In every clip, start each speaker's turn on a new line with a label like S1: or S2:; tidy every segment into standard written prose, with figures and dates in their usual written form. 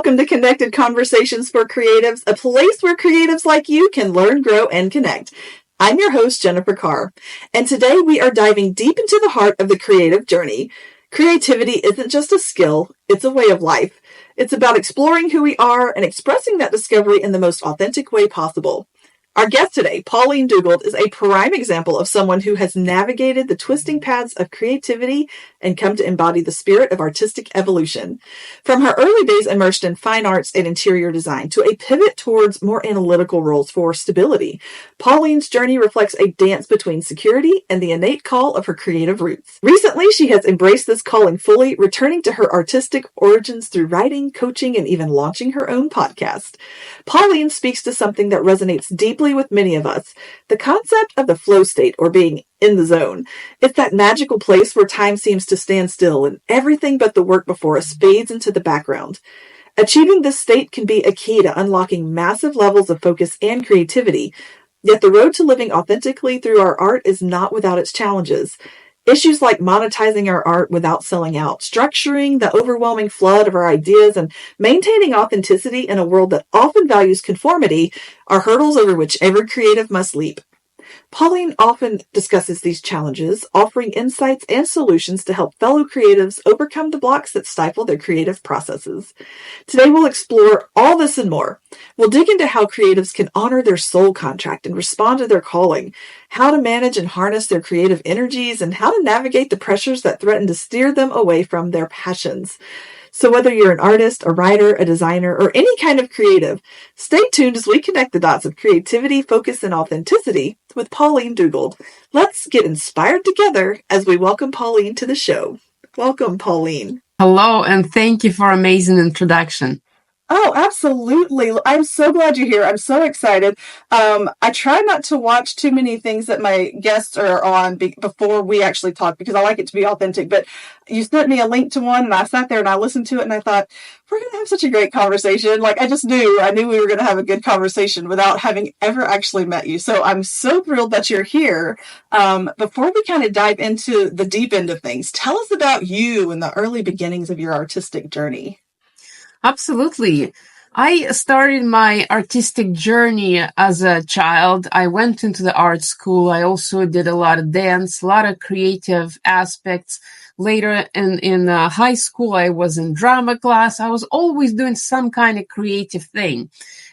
S1: Welcome to Connected Conversations for Creatives, a place where creatives like you can learn, grow, and connect. I'm your host, Jennifer Carr, and today we are diving deep into the heart of the creative journey. Creativity isn't just a skill, it's a way of life. It's about exploring who we are and expressing that discovery in the most authentic way possible. Our guest today, Pauline Dougald, is a prime example of someone who has navigated the twisting paths of creativity and come to embody the spirit of artistic evolution. From her early days immersed in fine arts and interior design to a pivot towards more analytical roles for stability, Pauline's journey reflects a dance between security and the innate call of her creative roots. Recently, she has embraced this calling fully, returning to her artistic origins through writing, coaching, and even launching her own podcast. Pauline speaks to something that resonates deeply with many of us, the concept of the flow state, or being in the zone. It's that magical place where time seems to stand still and everything but the work before us fades into the background. Achieving this state can be a key to unlocking massive levels of focus and creativity, yet the road to living authentically through our art is not without its challenges. Issues like monetizing our art without selling out, structuring the overwhelming flood of our ideas, and maintaining authenticity in a world that often values conformity are hurdles over which every creative must leap. Pauline often discusses these challenges, offering insights and solutions to help fellow creatives overcome the blocks that stifle their creative processes. Today we'll explore all this and more. We'll dig into how creatives can honor their soul contract and respond to their calling, how to manage and harness their creative energies, and how to navigate the pressures that threaten to steer them away from their passions. So whether you're an artist, a writer, a designer, or any kind of creative, stay tuned as we connect the dots of creativity, focus, and authenticity with Pauline Dougald. Let's get inspired together as we welcome Pauline to the show. Welcome, Pauline.
S2: Hello, and thank you for an amazing introduction.
S1: Oh, absolutely. I'm so glad you're here. I'm so excited. I try not to watch too many things that my guests are on before we actually talk because I like it to be authentic. But you sent me a link to one and I sat there and I listened to it and I thought, we're going to have such a great conversation. Like I knew we were going to have a good conversation without having ever actually met you. So I'm so thrilled that you're here. Before we kind of dive into the deep end of things, tell us about you and the early beginnings of your artistic journey.
S2: Absolutely. I started my artistic journey as a child. I went into the art school. I also did a lot of dance, a lot of creative aspects. Later in high school, I was in drama class. I was always doing some kind of creative thing.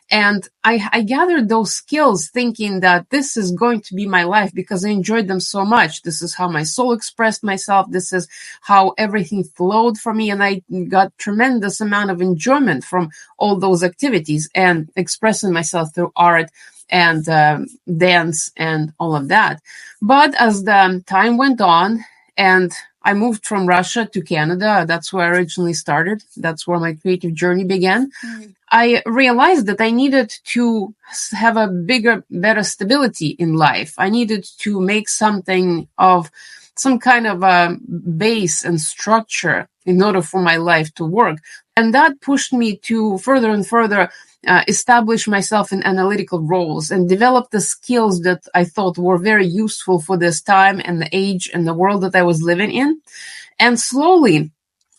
S2: And I gathered those skills thinking that this is going to be my life because I enjoyed them so much. This is how my soul expressed myself. This is how everything flowed for me. And I got tremendous amount of enjoyment from all those activities and expressing myself through art and dance and all of that. But as the time went on and I moved from Russia to Canada, that's where I originally started. That's where my creative journey began. I realized that I needed to have a bigger, better stability in life. I needed to make something of some kind of a base and structure in order for my life to work. And that pushed me to further and further establish myself in analytical roles and develop the skills that I thought were very useful for this time and the age and the world that I was living in. And slowly,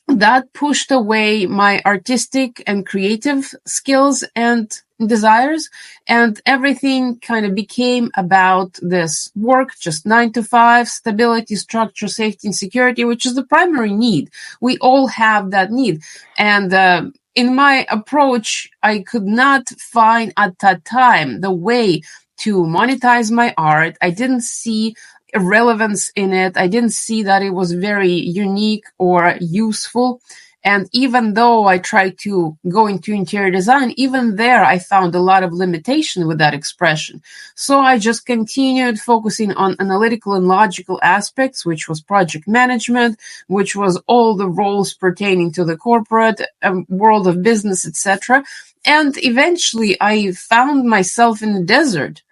S2: that pushed away my artistic and creative skills and desires, and everything kind of became about this work, just 9 to 5, stability, structure, safety, and security, which is the primary need. We all have that need. And in my approach, I could not find at that time the way to monetize my art. I didn't see relevance in it. I didn't see that it was very unique or useful. And even though I tried to go into interior design, even there I found a lot of limitation with that expression. So I just continued focusing on analytical and logical aspects, which was project management, which was all the roles pertaining to the corporate world of business, etc. And eventually I found myself in the desert.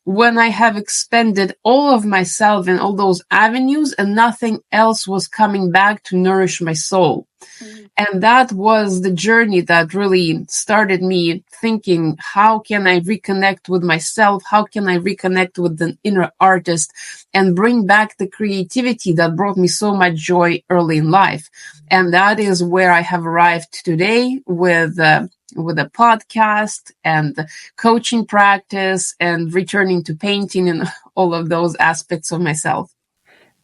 S2: when I have expended all of myself in all those avenues and nothing else was coming back to nourish my soul. And that was the journey that really started me thinking, how can I reconnect with myself? How can I reconnect with the inner artist and bring back the creativity that brought me so much joy early in life? And that is where I have arrived today with a podcast and coaching practice and returning to painting and all of those aspects of myself.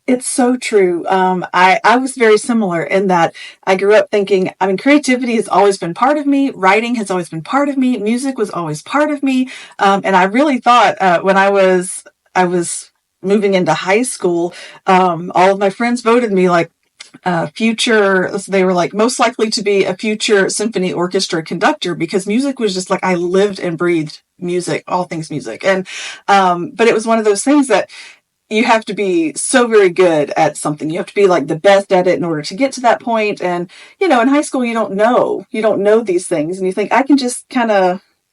S1: It's so true. I was very similar in that I grew up thinking, creativity has always been part of me. Writing has always been part of me. Music was always part of me. And I really thought, when I was moving into high school, all of my friends voted me like, they were like most likely to be a future symphony orchestra conductor, because music was just like, I lived and breathed music, all things music. And, but it was one of those things that you have to be so very good at something. You have to be like the best at it in order to get to that point. And, in high school, you don't know these things. And you think, I can just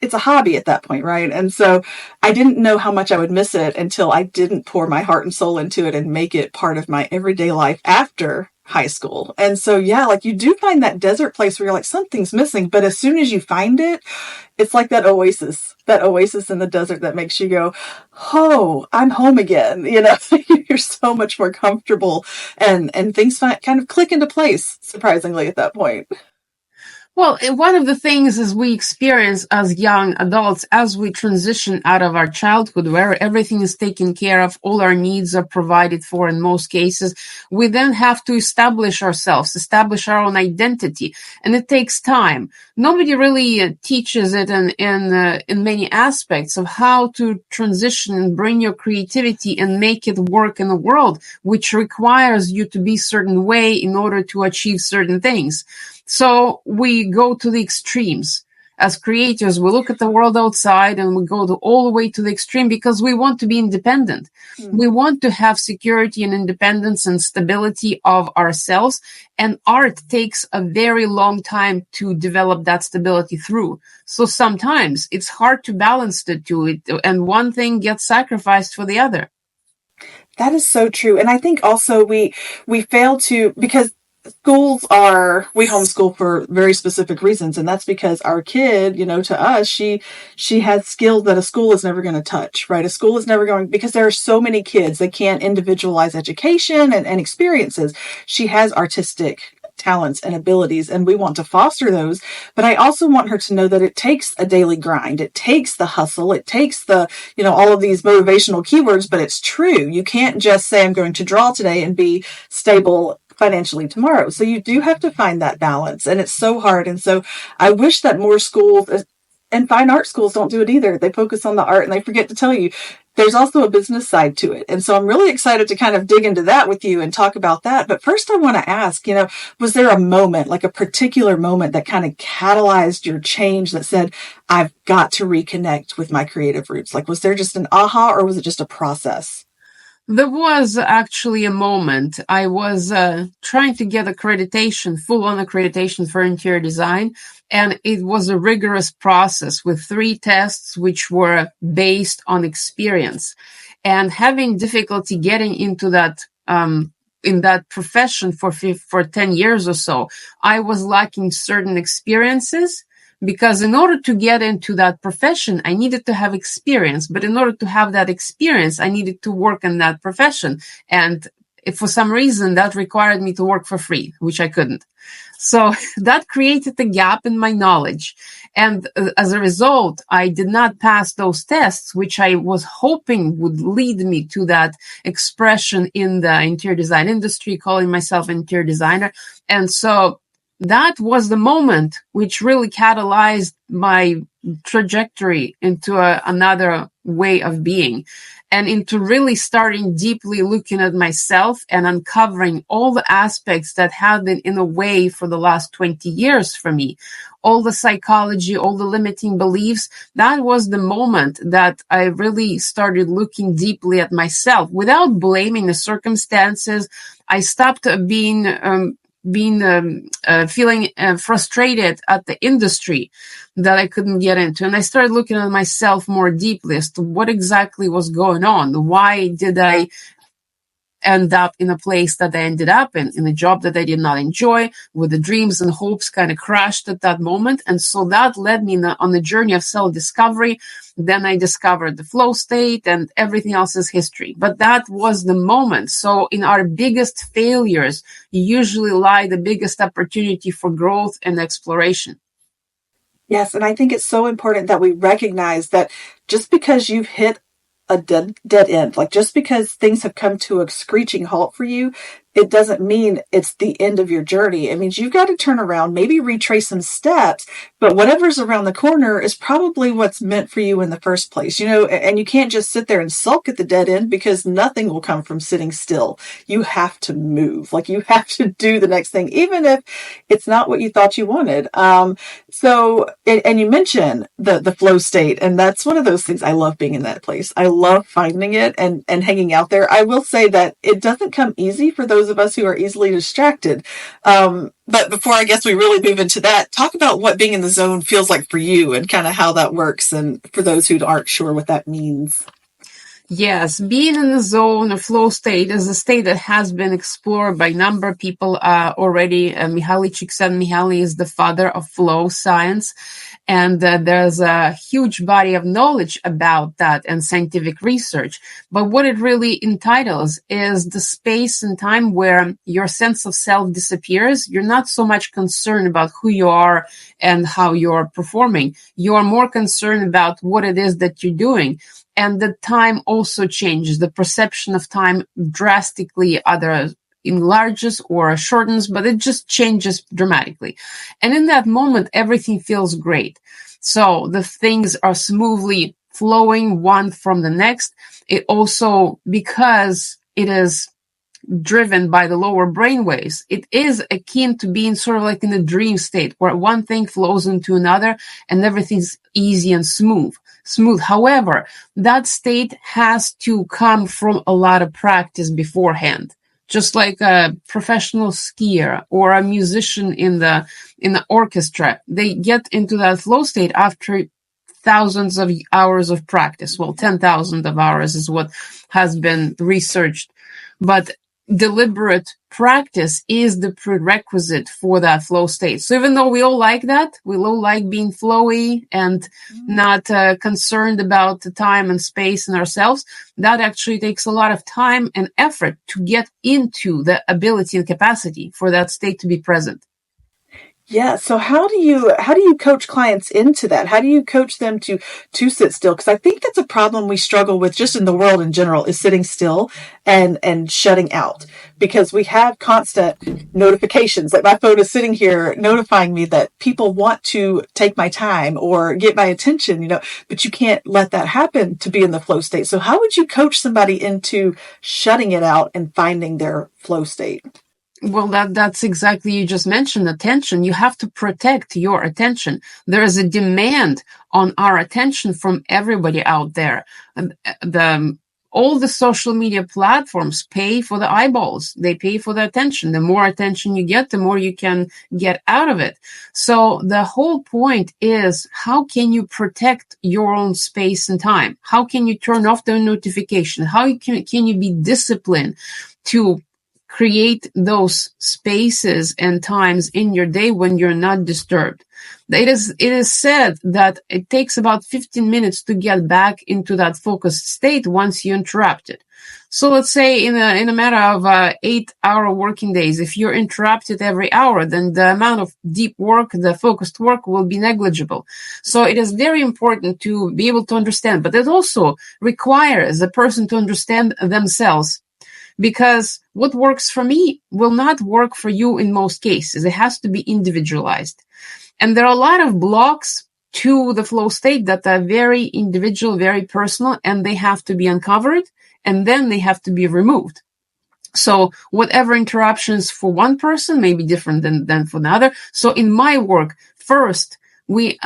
S1: it's a hobby at that point, right? And so I didn't know how much I would miss it until I didn't pour my heart and soul into it and make it part of my everyday life after high school. And so, yeah, like you do find that desert place where you're like, something's missing. But as soon as you find it, it's like that oasis in the desert that makes you go, oh, I'm home again. You're so much more comfortable and things kind of click into place, surprisingly, at that point.
S2: Well, one of the things is we experience as young adults, as we transition out of our childhood, where everything is taken care of, all our needs are provided for in most cases, we then have to establish ourselves, establish our own identity, and it takes time. Nobody really teaches it in many aspects of how to transition and bring your creativity and make it work in the world, which requires you to be a certain way in order to achieve certain things. So we go to the extremes. As creators, we look at the world outside and we go all the way to the extreme because we want to be independent. We want to have security and independence and stability of ourselves. And art takes a very long time to develop that stability through. So sometimes it's hard to balance the two, and one thing gets sacrificed for the other.
S1: That is so true. And I think also we fail to, because we homeschool for very specific reasons. And that's because our kid, to us, she has skills that a school is never going to touch, right? A school is never going, because there are so many kids that can't individualize education and experiences. She has artistic talents and abilities, and we want to foster those. But I also want her to know that it takes a daily grind. It takes the hustle. It takes the, all of these motivational keywords, but it's true. You can't just say, I'm going to draw today and be stable financially tomorrow. So you do have to find that balance, and it's so hard. And so I wish that more schools and fine art schools don't do it either. They focus on the art and they forget to tell you there's also a business side to it. And so I'm really excited to kind of dig into that with you and talk about that. But first I want to ask, was there a moment, like a particular moment that kind of catalyzed your change that said, I've got to reconnect with my creative roots? Like, was there just an aha, or was it just a process?
S2: There was actually a moment. I was trying to get full-on accreditation for interior design, and it was a rigorous process with 3 tests which were based on experience. And having difficulty getting into that in that profession for 10 years or so, I was lacking certain experiences. Because in order to get into that profession, I needed to have experience. But in order to have that experience, I needed to work in that profession. And if for some reason that required me to work for free, which I couldn't. So that created a gap in my knowledge. And as a result, I did not pass those tests, which I was hoping would lead me to that expression in the interior design industry, calling myself an interior designer. And so that was the moment which really catalyzed my trajectory into another way of being, and into really starting deeply looking at myself and uncovering all the aspects that had been in a way for the last 20 years for me. All the psychology, all the limiting beliefs. That was the moment that I really started looking deeply at myself without blaming the circumstances. I stopped being feeling frustrated at the industry that I couldn't get into. And I started looking at myself more deeply as to what exactly was going on. Why did I end up in a place that I ended up in a job that I did not enjoy, where the dreams and hopes kind of crashed at that moment. And so that led me on the journey of self-discovery. Then I discovered the flow state, and everything else is history. But that was the moment. So in our biggest failures usually lie the biggest opportunity for growth and exploration.
S1: Yes, and I think it's so important that we recognize that just because you've hit a dead end, like just because things have come to a screeching halt for you, it doesn't mean it's the end of your journey. It means you've got to turn around, maybe retrace some steps, but whatever's around the corner is probably what's meant for you in the first place, and you can't just sit there and sulk at the dead end, because nothing will come from sitting still. You have to move, like you have to do the next thing, even if it's not what you thought you wanted. So you mentioned the flow state, and that's one of those things. I love being in that place. I love finding it and hanging out there. I will say that it doesn't come easy for those of us who are easily distracted. But before I guess we really move into that, talk about what being in the zone feels like for you and kind of how that works, and for those who aren't sure what that means.
S2: Yes, being in the zone or flow state is a state that has been explored by a number of people already. Mihaly Csikszentmihalyi is the father of flow science, and there's a huge body of knowledge about that and scientific research. But what it really entitles is the space and time where your sense of self disappears. You're not so much concerned about who you are and how you're performing. You're more concerned about what it is that you're doing. And the time also changes. The perception of time drastically either enlarges or shortens, but it just changes dramatically. And in that moment, everything feels great. So the things are smoothly flowing one from the next. It also, because it is driven by the lower brain waves, it is akin to being sort of like in a dream state where one thing flows into another and everything's easy and smooth. However, that state has to come from a lot of practice beforehand. Just like a professional skier or a musician in the orchestra, they get into that flow state after thousands of hours of practice. Well, 10,000 of hours is what has been researched. But deliberate practice is the prerequisite for that flow state. So even though we all like that, we all like being flowy and not concerned about the time and space and ourselves, that actually takes a lot of time and effort to get into the ability and capacity for that state to be present.
S1: Yeah. So how do you coach clients into that? How do you coach them to sit still? Because I think that's a problem we struggle with just in the world in general, is sitting still and shutting out, because we have constant notifications. Like my phone is sitting here notifying me that people want to take my time or get my attention, but you can't let that happen to be in the flow state. So how would you coach somebody into shutting it out and finding their flow state?
S2: Well, that's exactly, you just mentioned attention. You have to protect your attention. There is a demand on our attention from everybody out there. All the social media platforms pay for the eyeballs. They pay for the attention. The more attention you get, the more you can get out of it. So the whole point is, how can you protect your own space and time? How can you turn off the notification? How can you be disciplined to create those spaces and times in your day when you're not disturbed? It is said that it takes about 15 minutes to get back into that focused state once you interrupt it. So let's say in a matter of 8-hour working days, if you're interrupted every hour, then the amount of deep work, the focused work, will be negligible. So it is very important to be able to understand, but it also requires a person to understand themselves. Because what works for me will not work for you in most cases. It has to be individualized. And there are a lot of blocks to the flow state that are very individual, very personal, and they have to be uncovered, and then they have to be removed. So whatever interruptions for one person may be different than for another. So in my work, first, we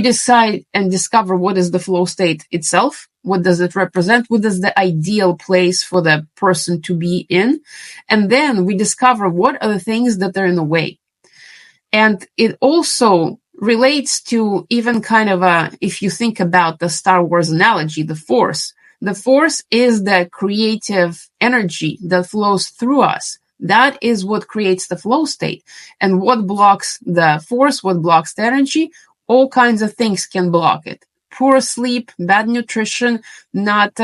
S2: decide and discover what is the flow state itself. What does it represent? What is the ideal place for the person to be in? And then we discover what are the things that are in the way. And it also relates to even kind of if you think about the Star Wars analogy, the Force. The Force is the creative energy that flows through us. That is what creates the flow state. And what blocks the Force, what blocks the energy? All kinds of things can block it. Poor sleep, bad nutrition, not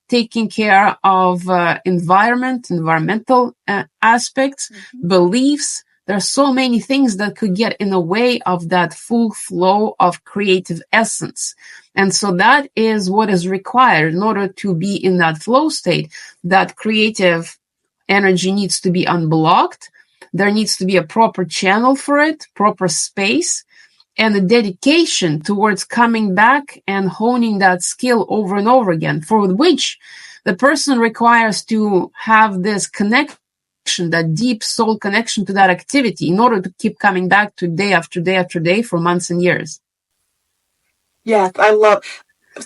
S2: taking care of environmental aspects, beliefs. There are so many things that could get in the way of that full flow of creative essence. And so that is what is required in order to be in that flow state. That creative energy needs to be unblocked. There needs to be a proper channel for it, proper space, and a dedication towards coming back and honing that skill over and over again, for which the person requires to have this connection, that deep soul connection to that activity in order to keep coming back to day after day after day for months and years.
S1: Yeah,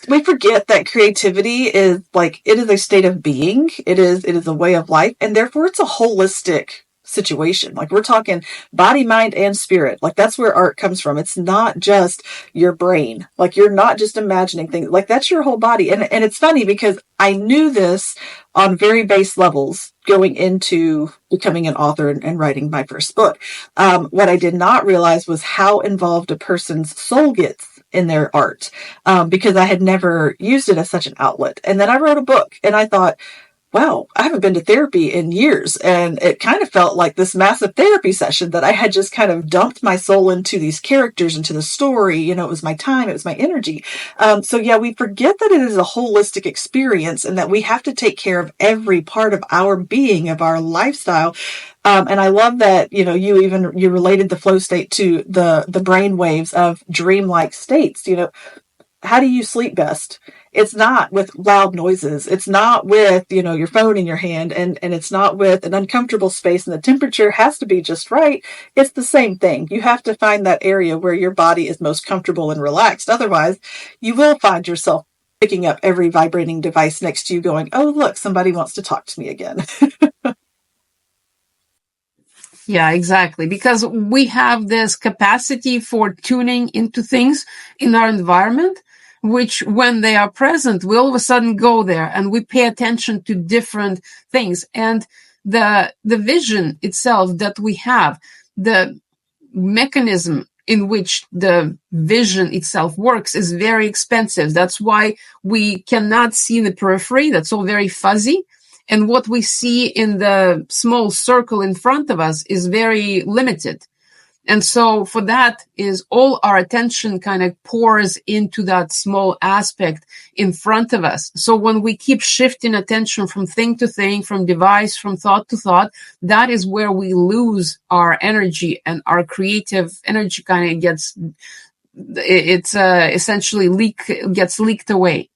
S1: we forget that creativity is it is a state of being. It is a way of life, and therefore it's a holistic situation. We're talking body, mind, and spirit. That's where art comes from. It's not just your brain. You're not just imagining things. That's your whole body. And it's funny because I knew this on very base levels going into becoming an author and writing my first book. What I did not realize was how involved a person's soul gets in their art, because I had never used it as such an outlet. And then I wrote a book and I thought, wow, I haven't been to therapy in years. And it kind of felt like this massive therapy session that I had just kind of dumped my soul into these characters, into the story. It was my time, it was my energy. So yeah, we forget that it is a holistic experience and that we have to take care of every part of our being, of our lifestyle. And I love that, you related the flow state to the brain waves of dreamlike states. How do you sleep best? It's not with loud noises. It's not with, your phone in your hand, and it's not with an uncomfortable space and the temperature has to be just right. It's the same thing. You have to find that area where your body is most comfortable and relaxed. Otherwise, you will find yourself picking up every vibrating device next to you going, oh, look, somebody wants to talk to me again.
S2: Yeah, exactly. Because we have this capacity for tuning into things in our environment, which when they are present, we all of a sudden go there and we pay attention to different things. And the vision itself that we have, the mechanism in which the vision itself works is very expensive. That's why we cannot see the periphery. That's all very fuzzy. And what we see in the small circle in front of us is very limited. And so for that is all our attention kind of pours into that small aspect in front of us. So when we keep shifting attention from thing to thing, from device, from thought to thought, that is where we lose our energy, and our creative energy kind of gets leaked away.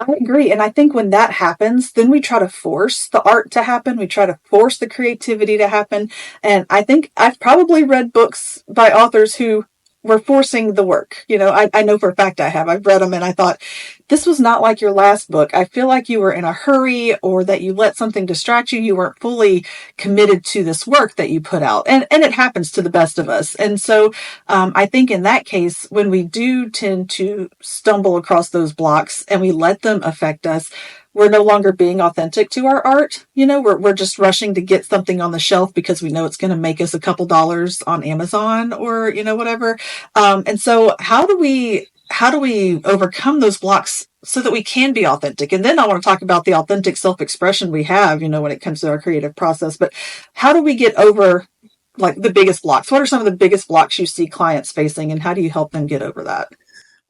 S1: I agree. And I think when that happens, then we try to force the art to happen. We try to force the creativity to happen. And I think I've probably read books by authors who were forcing the work. I know for a fact I have. I've read them and I thought, this was not like your last book. I feel like you were in a hurry, or that you let something distract you. You weren't fully committed to this work that you put out. And it happens to the best of us. And so I think in that case, when we do tend to stumble across those blocks and we let them affect us, we're no longer being authentic to our art. We're just rushing to get something on the shelf because we know it's going to make us a couple dollars on Amazon or, whatever. And so how do we overcome those blocks so that we can be authentic? And then I want to talk about the authentic self-expression we have, when it comes to our creative process. But how do we get over the biggest blocks? What are some of the biggest blocks you see clients facing, and how do you help them get over that?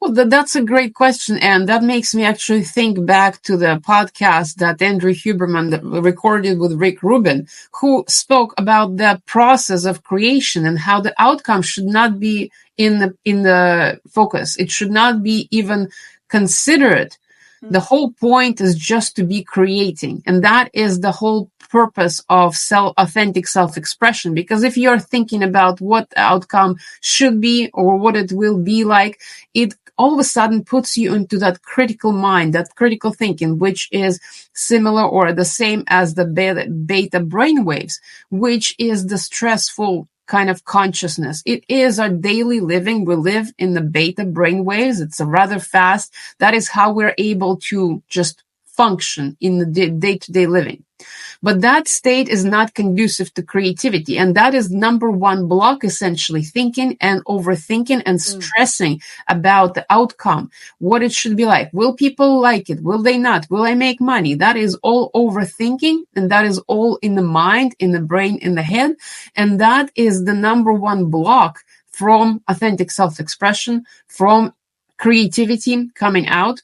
S2: Well, that's a great question. And that makes me actually think back to the podcast that Andrew Huberman recorded with Rick Rubin, who spoke about the process of creation and how the outcome should not be in the focus. It should not be even considered The whole point is just to be creating. And that is the whole purpose of authentic self-expression. Because if you're thinking about what the outcome should be or what it will be like, it all of a sudden puts you into that critical mind, that critical thinking, which is similar or the same as the beta brainwaves, which is the stressful kind of consciousness. It is our daily living. We live in the beta brainwaves. It's a rather fast. That is how we're able to just function in the day-to-day living. But that state is not conducive to creativity. And that is number one block, essentially, thinking and overthinking and stressing about the outcome, what it should be like. Will people like it? Will they not? Will I make money? That is all overthinking. And that is all in the mind, in the brain, in the head. And that is the number one block from authentic self-expression, from creativity coming out.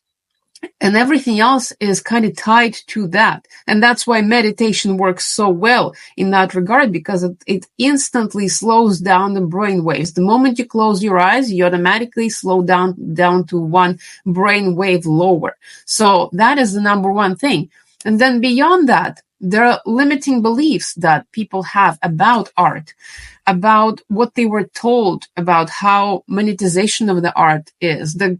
S2: And everything else is kind of tied to that. And that's why meditation works so well in that regard, because it instantly slows down the brain waves. The moment you close your eyes, you automatically slow down to one brain wave lower. So that is the number one thing. And then beyond that, there are limiting beliefs that people have about art, about what they were told about how monetization of the art is, the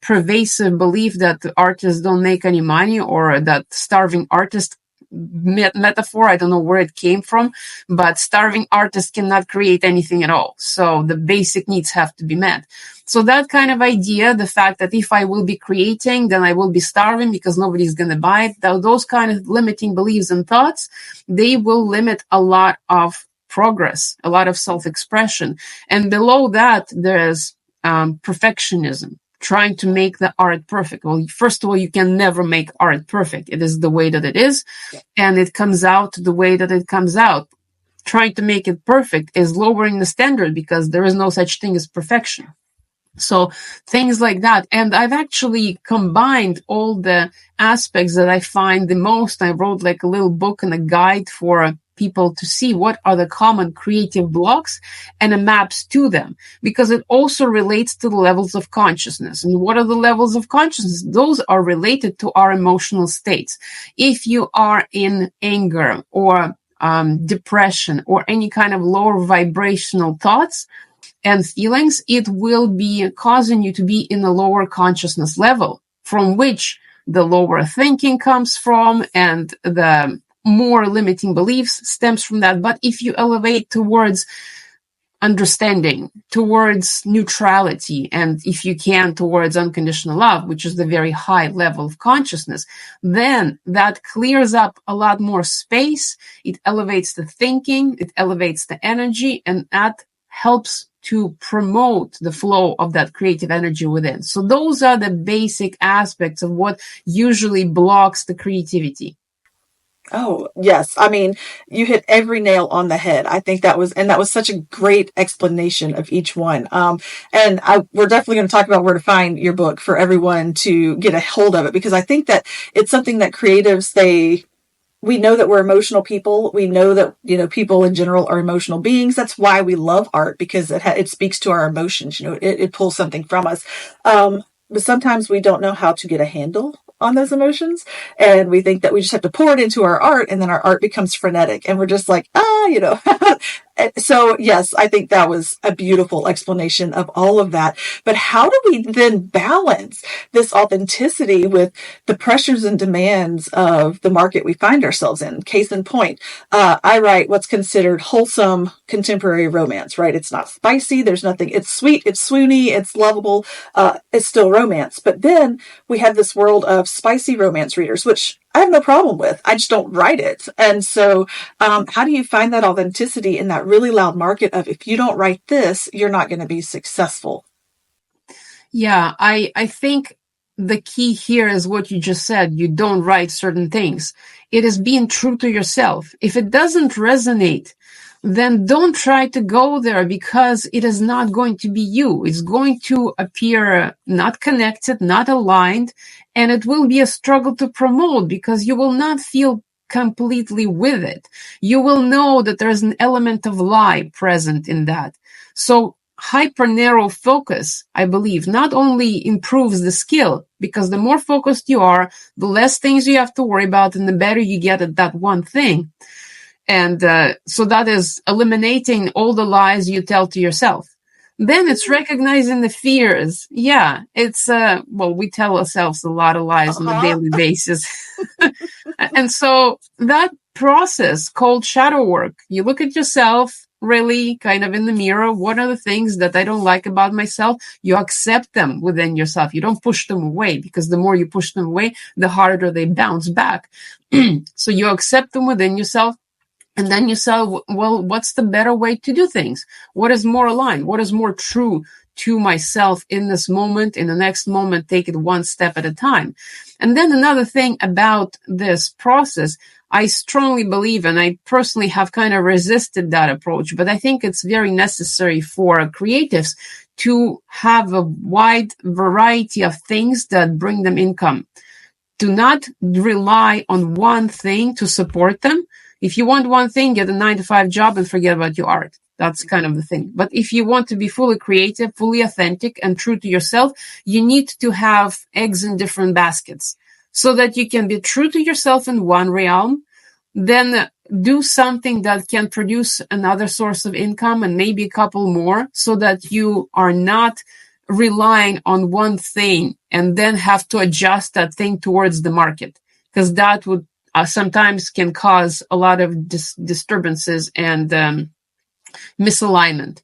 S2: pervasive belief that artists don't make any money, or that starving artist metaphor, I don't know where it came from, but starving artists cannot create anything at all. So the basic needs have to be met. So that kind of idea, the fact that if I will be creating, then I will be starving because nobody's going to buy it, those kind of limiting beliefs and thoughts, they will limit a lot of progress, a lot of self-expression. And below that, there's perfectionism, trying to make the art perfect. Well, first of all, you can never make art perfect. It is the way that it is, and it comes out the way that it comes out. Trying to make it perfect is lowering the standard, because there is no such thing as perfection. So things like that. And I've actually combined all the aspects that I find the most. I wrote like a little book and a guide for people to see what are the common creative blocks and a maps to them, because it also relates to the levels of consciousness. And what are the levels of consciousness? Those are related to our emotional states. If you are in anger or depression or any kind of lower vibrational thoughts and feelings, it will be causing you to be in a lower consciousness level, from which the lower thinking comes from, and the more limiting beliefs stems from that. But if you elevate towards understanding, towards neutrality, and if you can, towards unconditional love, which is the very high level of consciousness, then that clears up a lot more space. It elevates the thinking, it elevates the energy, and that helps to promote the flow of that creative energy within. So those are the basic aspects of what usually blocks the creativity.
S1: Oh, yes. I mean, you hit every nail on the head. I think that was such a great explanation of each one. We're definitely going to talk about where to find your book for everyone to get a hold of it, because I think that it's something that creatives, we know that we're emotional people. We know that, people in general are emotional beings. That's why we love art, because it speaks to our emotions. It pulls something from us. But sometimes we don't know how to get a handle on those emotions, and we think that we just have to pour it into our art, and then our art becomes frenetic, and we're just like, So yes, I think that was a beautiful explanation of all of that. But how do we then balance this authenticity with the pressures and demands of the market we find ourselves in? Case in point, I write what's considered wholesome contemporary romance, right? It's not spicy. There's nothing. It's sweet. It's swoony. It's lovable. It's still romance. But then we have this world of spicy romance readers, which I have no problem with. I just don't write it. And so how do you find that authenticity in that really loud market of, if you don't write this, you're not going to be successful?
S2: Yeah, I think the key here is what you just said. You don't write certain things. It is being true to yourself. If it doesn't resonate, then don't try to go there, because it is not going to be you. It's going to appear not connected, not aligned, and it will be a struggle to promote, because you will not feel completely with it. You will know that there's an element of lie present in that. So hyper narrow focus, I believe, not only improves the skill, because the more focused you are, the less things you have to worry about and the better you get at that one thing. And so that is eliminating all the lies you tell to yourself. Then it's recognizing the fears. Yeah, it's, we tell ourselves a lot of lies on a daily basis. And so that process called shadow work, you look at yourself really kind of in the mirror. What are the things that I don't like about myself? You accept them within yourself. You don't push them away, because the more you push them away, the harder they bounce back. So you accept them within yourself. And then you say, well, what's the better way to do things? What is more aligned? What is more true to myself in this moment? In the next moment, take it one step at a time. And then another thing about this process, I strongly believe, and I personally have kind of resisted that approach, but I think it's very necessary for creatives to have a wide variety of things that bring them income. Do not rely on one thing to support them. If you want one thing, get a 9-to-5 job and forget about your art. That's kind of the thing. But if you want to be fully creative, fully authentic, and true to yourself, you need to have eggs in different baskets so that you can be true to yourself in one realm, then do something that can produce another source of income and maybe a couple more, so that you are not relying on one thing and then have to adjust that thing towards the market, because that would sometimes can cause a lot of disturbances and misalignment.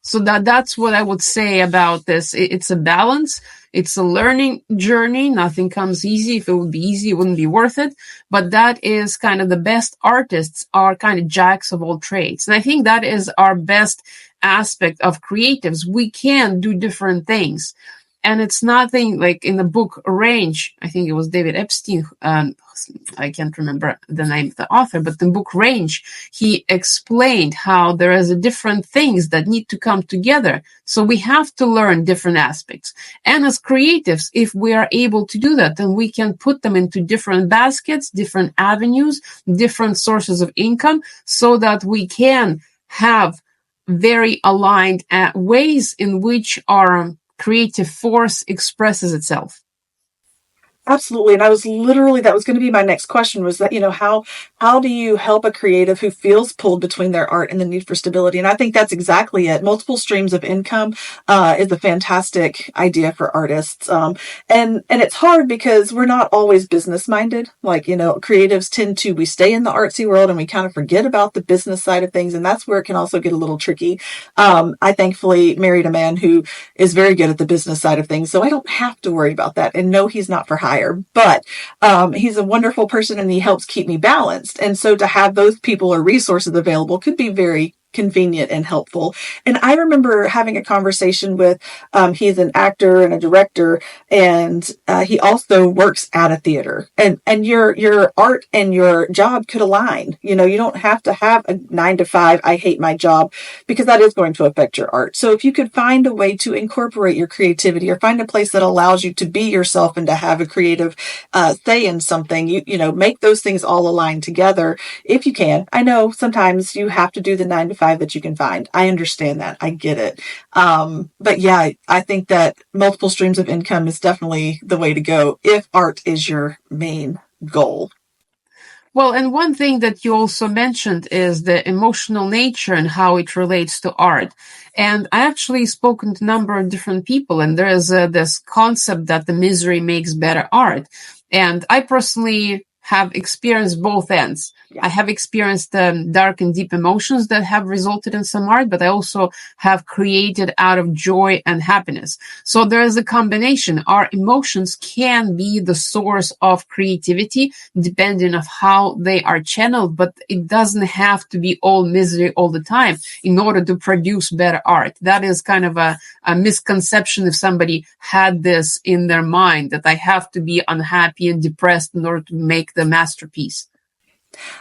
S2: So that's what I would say about this. It's a balance. It's a learning journey. Nothing comes easy. If it would be easy, it wouldn't be worth it. But that is kind of the best artists are kind of jacks of all trades. And I think that is our best aspect of creatives. We can do different things. And it's nothing like in the book Range. I think it was David Epstein. I can't remember the name of the author, but in book Range, he explained how there is different things that need to come together. So we have to learn different aspects. And as creatives, if we are able to do that, then we can put them into different baskets, different avenues, different sources of income, so that we can have very aligned ways in which our creative force expresses itself.
S1: Absolutely. And that was going to be my next question, was that, how do you help a creative who feels pulled between their art and the need for stability? And I think that's exactly it. Multiple streams of income is a fantastic idea for artists. And it's hard because we're not always business minded. Like, creatives we stay in the artsy world and we kind of forget about the business side of things. And that's where it can also get a little tricky. I thankfully married a man who is very good at the business side of things, so I don't have to worry about that. And no, he's not for hire. But he's a wonderful person and he helps keep me balanced. And so to have those people or resources available could be very convenient and helpful. And I remember having a conversation with, he's an actor and a director, and he also works at a theater. And your art and your job could align. You don't have to have a 9-to-5, I hate my job, because that is going to affect your art. So if you could find a way to incorporate your creativity or find a place that allows you to be yourself and to have a creative say in something, make those things all align together if you can. I know sometimes you have to do the 9-to-5 that you can find. I understand that. I get it. But yeah, I think that multiple streams of income is definitely the way to go if art is your main goal.
S2: Well, and one thing that you also mentioned is the emotional nature and how it relates to art. And I actually spoken to a number of different people, and there is this concept that the misery makes better art. And I personally have experienced both ends. Yeah. I have experienced dark and deep emotions that have resulted in some art, but I also have created out of joy and happiness. So there is a combination. Our emotions can be the source of creativity depending on how they are channeled, but it doesn't have to be all misery all the time in order to produce better art. That is kind of a misconception if somebody had this in their mind, that I have to be unhappy and depressed in order to make the masterpiece.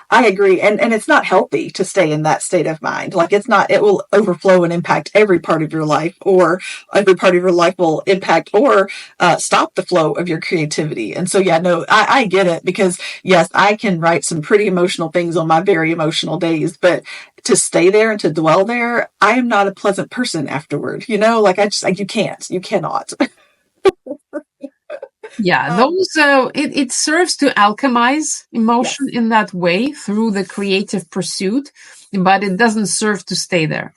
S1: I agree. And it's not healthy to stay in that state of mind. Like it's not, it will overflow and impact every part of your life, or every part of your life will impact or stop the flow of your creativity. And so, yeah, no, I get it, because yes, I can write some pretty emotional things on my very emotional days, but to stay there and to dwell there, I am not a pleasant person afterward. Like you you cannot.
S2: Yeah,
S1: Um,
S2: those it serves to alchemize emotion
S1: yes.
S2: in that way through the creative pursuit, but it doesn't serve to stay there.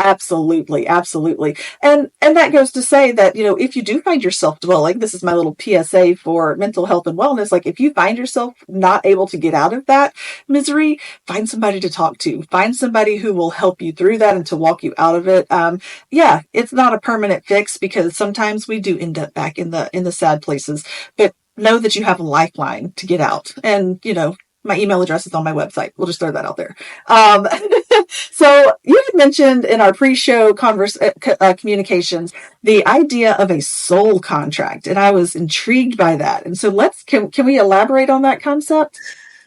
S1: Absolutely, absolutely. And that goes to say that, if you do find yourself dwelling, this is my little PSA for mental health and wellness. Like if you find yourself not able to get out of that misery, find somebody to talk to. Find somebody who will help you through that and to walk you out of it. Yeah, it's not a permanent fix, because sometimes we do end up back in the sad places, but know that you have a lifeline to get out. And, my email address is on my website. We'll just throw that out there. Um, so you had mentioned in our pre-show communications the idea of a soul contract, and I was intrigued by that. And so can we elaborate on that concept?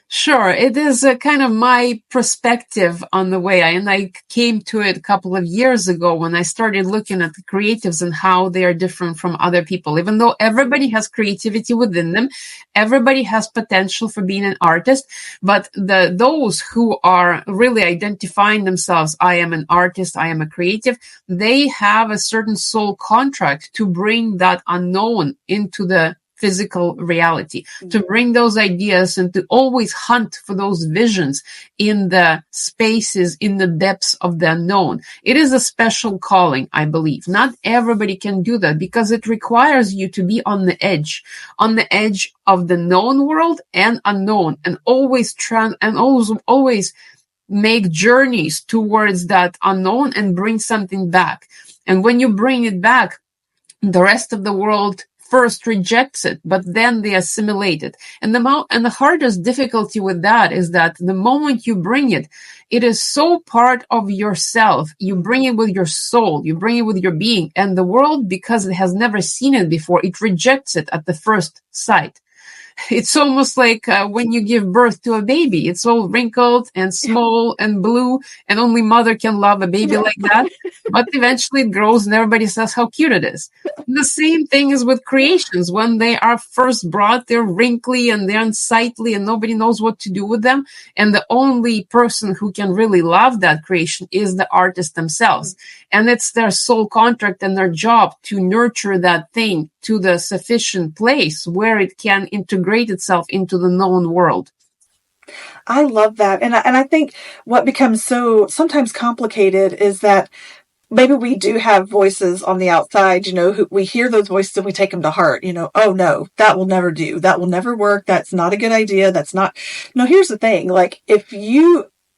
S2: Sure, it is a kind of my perspective on the way, and I came to it a couple of years ago when I started looking at the creatives and how they are different from other people. Even though everybody has creativity within them, everybody has potential for being an artist, but those who are really identifying themselves, I am an artist, I am a creative, they have a certain soul contract to bring that unknown into the physical reality, to bring those ideas and to always hunt for those visions in the spaces, in the depths of the unknown. It is a special calling, I believe. Not everybody can do that, because it requires you to be on the edge of the known world and unknown, and always always make journeys towards that unknown and bring something back. And when you bring it back, the rest of the world first rejects it, but then they assimilate it. And the hardest difficulty with that is that the moment you bring it, it is so part of yourself. You bring it with your soul, you bring it with your being, and the world, because it has never seen it before, it rejects it at the first sight. It's almost like when you give birth to a baby. It's all wrinkled and small and blue, and only mother can love a baby like that. But eventually it grows and everybody says how cute it is. The same thing is with creations. When they are first brought, they're wrinkly and they're unsightly and nobody knows what to do with them. And the only person who can really love that creation is the artist themselves. And it's their soul contract and their job to nurture that thing to the sufficient place where it can integrate itself into the known world.
S1: I love that. And I think what becomes so sometimes complicated is that maybe we do have voices on the outside, who we hear those voices and we take them to heart, oh no, that will never do. That will never work. That's not a good idea. That's not, no, here's the thing. Like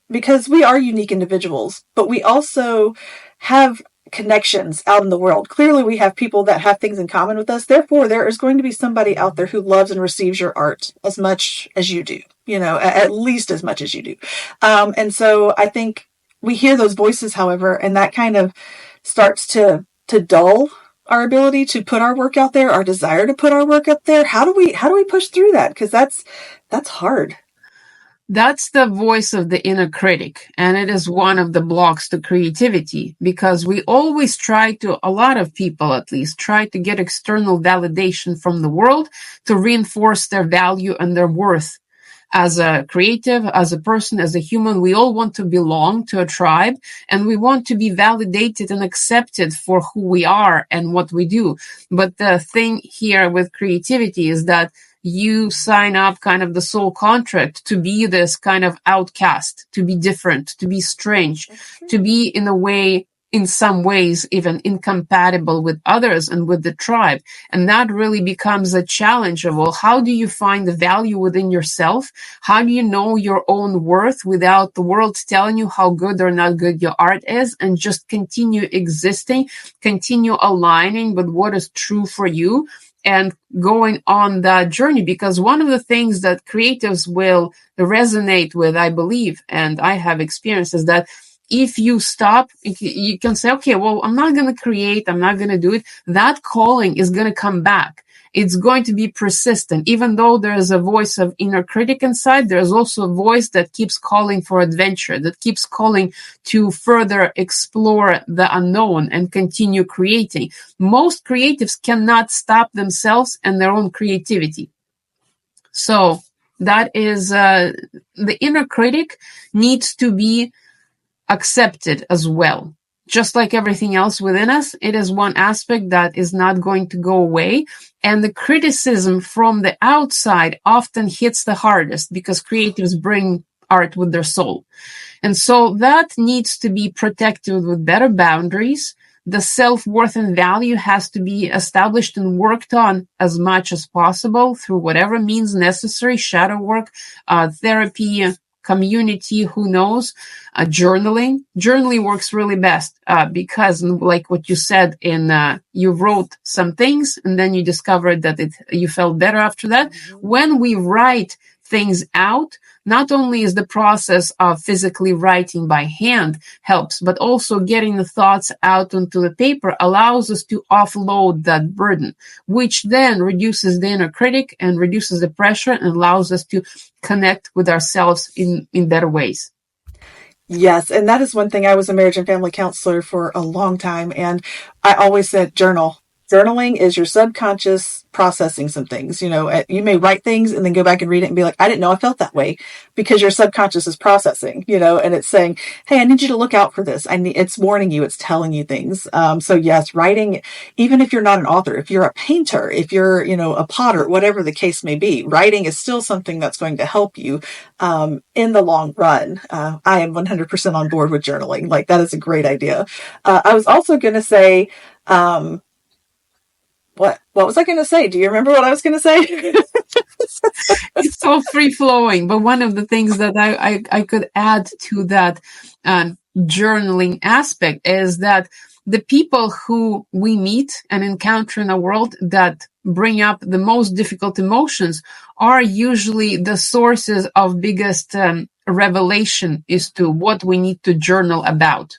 S1: because we are unique individuals, but we also have connections out in the world. Clearly we have people that have things in common with us. Therefore, there is going to be somebody out there who loves and receives your art as much as you do, at least as much as you do. And so I think we hear those voices, however, and that kind of starts to dull our ability to put our work out there, our desire to put our work up there. How do we push through that? Because that's hard.
S2: That's the voice of the inner critic, and it is one of the blocks to creativity, because we always a lot of people at least, try to get external validation from the world to reinforce their value and their worth. As a creative, as a person, as a human, we all want to belong to a tribe, and we want to be validated and accepted for who we are and what we do. But the thing here with creativity is that you sign up kind of the soul contract to be this kind of outcast, to be different, to be strange, to be in some ways even incompatible with others and with the tribe. And that really becomes a challenge of, well, how do you find the value within yourself? How do you know your own worth without the world telling you how good or not good your art is, and just continue existing, continue aligning with what is true for you and going on that journey? Because one of the things that creatives will resonate with, I believe, and I have experienced, is that if you stop, you can say, okay, well, I'm not going to create, I'm not going to do it. That calling is going to come back. it's going to be persistent. Even though there's a voice of inner critic inside, there's also a voice that keeps calling for adventure, that keeps calling to further explore the unknown and continue creating. Most creatives cannot stop themselves and their own creativity. So that is the inner critic needs to be accepted as well. Just like everything else within us, it is one aspect that is not going to go away. And the criticism from the outside often hits the hardest because creatives bring art with their soul. And so that needs to be protected with better boundaries. The self-worth and value has to be established and worked on as much as possible through whatever means necessary, shadow work, therapy, community, who knows, journaling. Journaling works really best because, like what you said, you wrote some things and then you discovered that you felt better after that. Mm-hmm. When we write things out, not only is the process of physically writing by hand helps, but also getting the thoughts out onto the paper allows us to offload that burden, which then reduces the inner critic and reduces the pressure and allows us to connect with ourselves in better ways.
S1: Yes, and that is one thing. I was a marriage and family counselor for a long time, and I always said journal. Journaling is your subconscious processing some things. You know, you may write things and then go back and read it and be like, I didn't know I felt that way, because your subconscious is processing, you know, and it's saying, hey, I need you to look out for this. It's warning you, it's telling you things. So yes, writing, even if you're not an author, if you're a painter, if you're, you know, a potter, whatever the case may be, writing is still something that's going to help you, in the long run. I am 100% on board with journaling. Like, that is a great idea. I was also going to say, what was I going to say? Do you remember what I was going to say?
S2: It's so free-flowing. But one of the things that I could add to that journaling aspect is that the people who we meet and encounter in the world that bring up the most difficult emotions are usually the sources of biggest revelation as to what we need to journal about.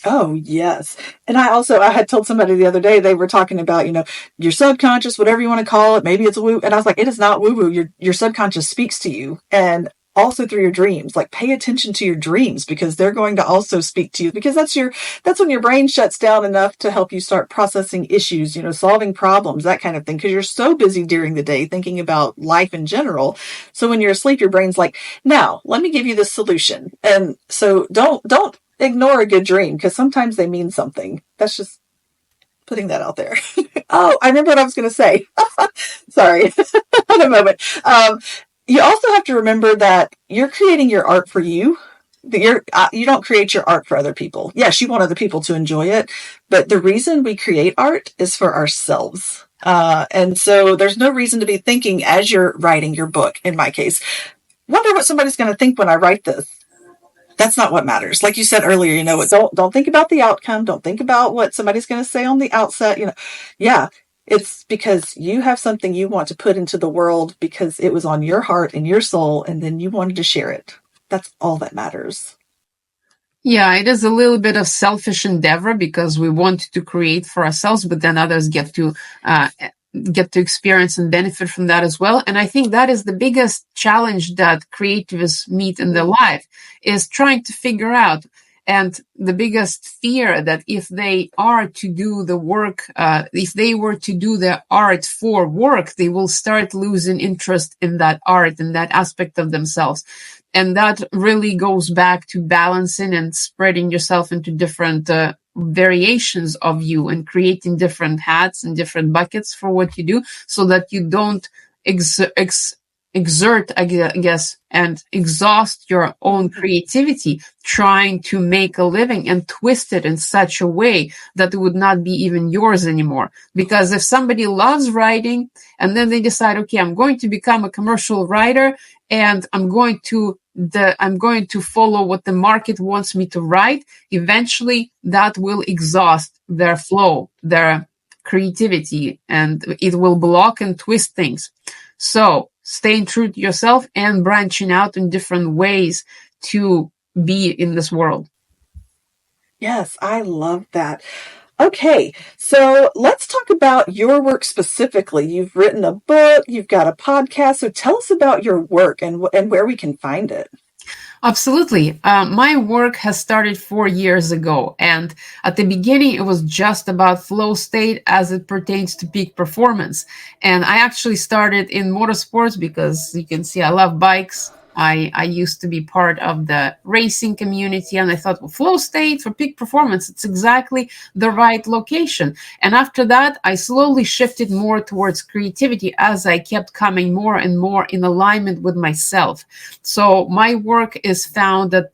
S1: Oh, yes. And I had told somebody the other day, they were talking about, you know, your subconscious, whatever you want to call it. Maybe it's a woo. And I was like, it is not woo woo. Your subconscious speaks to you, and also through your dreams. Like, pay attention to your dreams, because they're going to also speak to you, because that's when your brain shuts down enough to help you start processing issues, you know, solving problems, that kind of thing. Because you're so busy during the day thinking about life in general. So when you're asleep, your brain's like, now let me give you this solution. And so don't ignore a good dream, because sometimes they mean something. That's just putting that out there. Oh, I remember what I was going to say. Sorry. In a moment. You also have to remember that you're creating your art for you. You don't create your art for other people. Yes, you want other people to enjoy it, but the reason we create art is for ourselves. And so there's no reason to be thinking as you're writing your book, in my case, wonder what somebody's going to think when I write this. That's not what matters. Like you said earlier, you know, don't think about the outcome. Don't think about what somebody's going to say on the outset. You know, yeah, it's because you have something you want to put into the world because it was on your heart and your soul, and then you wanted to share it. That's all that matters.
S2: Yeah, it is a little bit of selfish endeavor because we want to create for ourselves, but then others get to experience and benefit from that as well. And I think that is the biggest challenge that creatives meet in their life, is trying to figure out, and the biggest fear that if they are to do the work, if they were to do their art for work, they will start losing interest in that art and that aspect of themselves. And that really goes back to balancing and spreading yourself into different variations of you and creating different hats and different buckets for what you do, so that you don't exert, I guess, and exhaust your own creativity trying to make a living and twist it in such a way that it would not be even yours anymore. Because if somebody loves writing and then they decide, okay, I'm going to become a commercial writer and I'm going to follow what the market wants me to write, eventually that will exhaust their flow, their creativity, and it will block and twist things. So staying true to yourself and branching out in different ways to be in this world.
S1: Yes, I love that. Okay, so let's talk about your work specifically. You've written a book, you've got a podcast, so tell us about your work and where we can find it.
S2: Absolutely. My work has started 4 years ago, and at the beginning, it was just about flow state as it pertains to peak performance. And I actually started in motorsports because you can see I love bikes. I used to be part of the racing community, and I thought, well, flow state for peak performance, it's exactly the right location. And after that, I slowly shifted more towards creativity as I kept coming more and more in alignment with myself. So my work is found at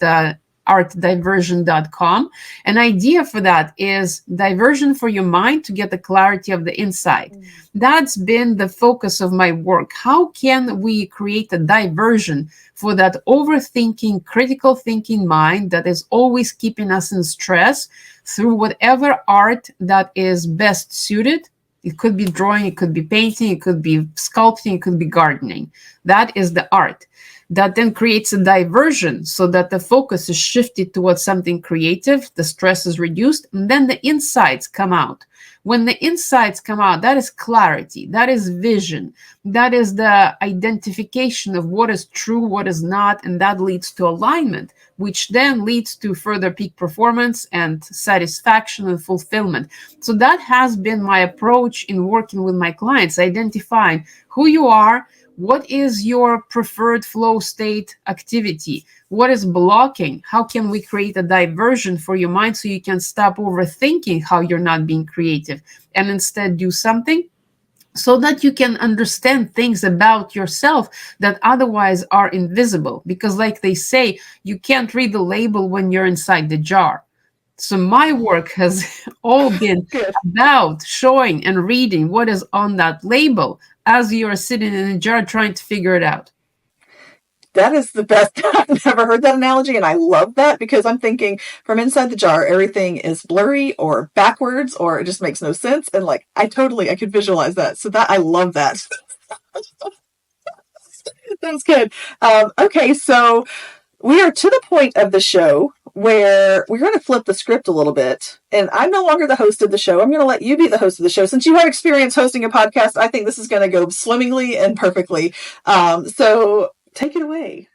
S2: artdiversion.com. An idea for that is diversion for your mind to get the clarity of the inside. That's been the focus of my work. How can we create a diversion for that overthinking, critical thinking mind that is always keeping us in stress through whatever art that is best suited? It could be drawing, it could be painting, it could be sculpting, it could be gardening. That is the art. That then creates a diversion so that the focus is shifted towards something creative, the stress is reduced, and then the insights come out. When the insights come out, that is clarity, that is vision, that is the identification of what is true, what is not, and that leads to alignment, which then leads to further peak performance and satisfaction and fulfillment. So that has been my approach in working with my clients, identifying who you are, what is your preferred flow state activity? What is blocking? How can we create a diversion for your mind so you can stop overthinking how you're not being creative and instead do something so that you can understand things about yourself that otherwise are invisible? Because, like they say, you can't read the label when you're inside the jar. So my work has all been
S1: Good.
S2: about showing and reading what is on that label as you are sitting in a jar trying to figure it out.
S1: That is the best. I've never heard that analogy, and I love that because I'm thinking from inside the jar, everything is blurry or backwards, or it just makes no sense. And like, I could visualize that. So I love that. That's good. Okay, so we are to the point of the show where we're going to flip the script a little bit. And I'm no longer the host of the show. I'm going to let you be the host of the show. Since you have experience hosting a podcast, I think this is going to go swimmingly and perfectly. So take it away.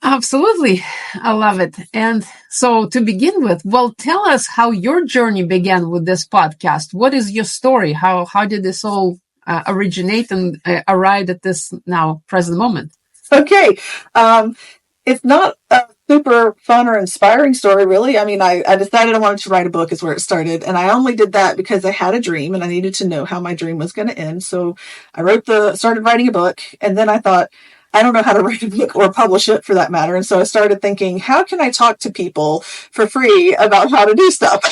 S2: Absolutely. I love it. And so to begin with, well, tell us how your journey began with this podcast. What is your story? How did this all originate and arrive at this now present moment?
S1: Okay. It's not a super fun or inspiring story, really. I mean, I decided I wanted to write a book is where it started. And I only did that because I had a dream and I needed to know how my dream was going to end. So I started writing a book. And then I thought, I don't know how to write a book or publish it for that matter. And so I started thinking, how can I talk to people for free about how to do stuff?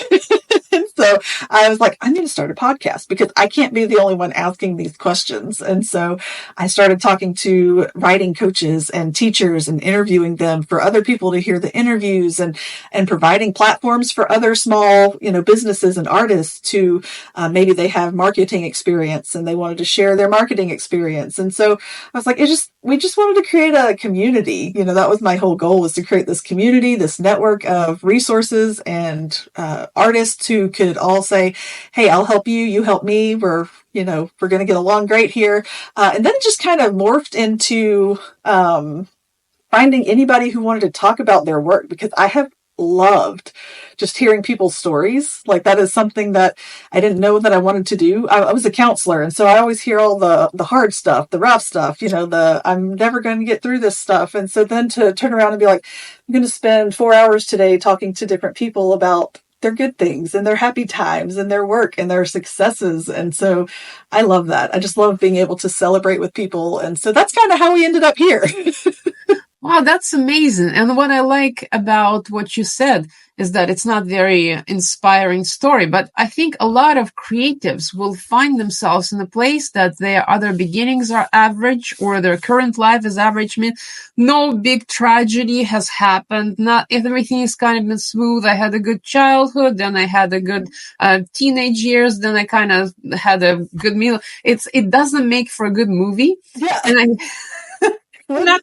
S1: And so I was like, I'm going to start a podcast because I can't be the only one asking these questions. And so I started talking to writing coaches and teachers and interviewing them for other people to hear the interviews and providing platforms for other small, businesses and artists to maybe they have marketing experience and they wanted to share their marketing experience. And so I was like, we just wanted to create a community. That was my whole goal, was to create this community, this network of resources and artists who could all say, hey, I'll help you, you help me. We're going to get along great here. And then it just kind of morphed into finding anybody who wanted to talk about their work, because I have loved just hearing people's stories. Like, that is something that I didn't know that I wanted to do. I was a counselor, and so I always hear all the hard stuff, the rough stuff, I'm never going to get through this stuff. And so then to turn around and be like, I'm going to spend 4 hours today talking to different people about their good things and their happy times and their work and their successes. And so I love that. I just love being able to celebrate with people. And so that's kind of how we ended up here.
S2: Wow, that's amazing. And what I like about what you said is that it's not very inspiring story, but I think a lot of creatives will find themselves in a place that their other beginnings are average or their current life is average. I mean, no big tragedy has happened. Not everything is kind of been smooth. I had a good childhood, then I had a good teenage years, then I kind of had a good meal. It doesn't make for a good movie.
S1: Yeah.
S2: And not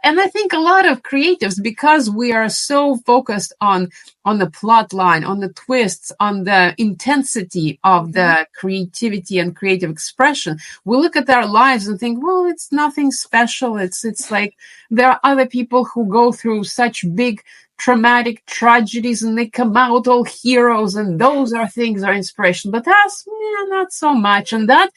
S2: And I think a lot of creatives, because we are so focused on the plot line, on the twists, on the intensity of the creativity and creative expression, we look at our lives and think, well, it's nothing special. It's like there are other people who go through such big traumatic tragedies and they come out all heroes, and those are things are inspiration. But us, not so much. And that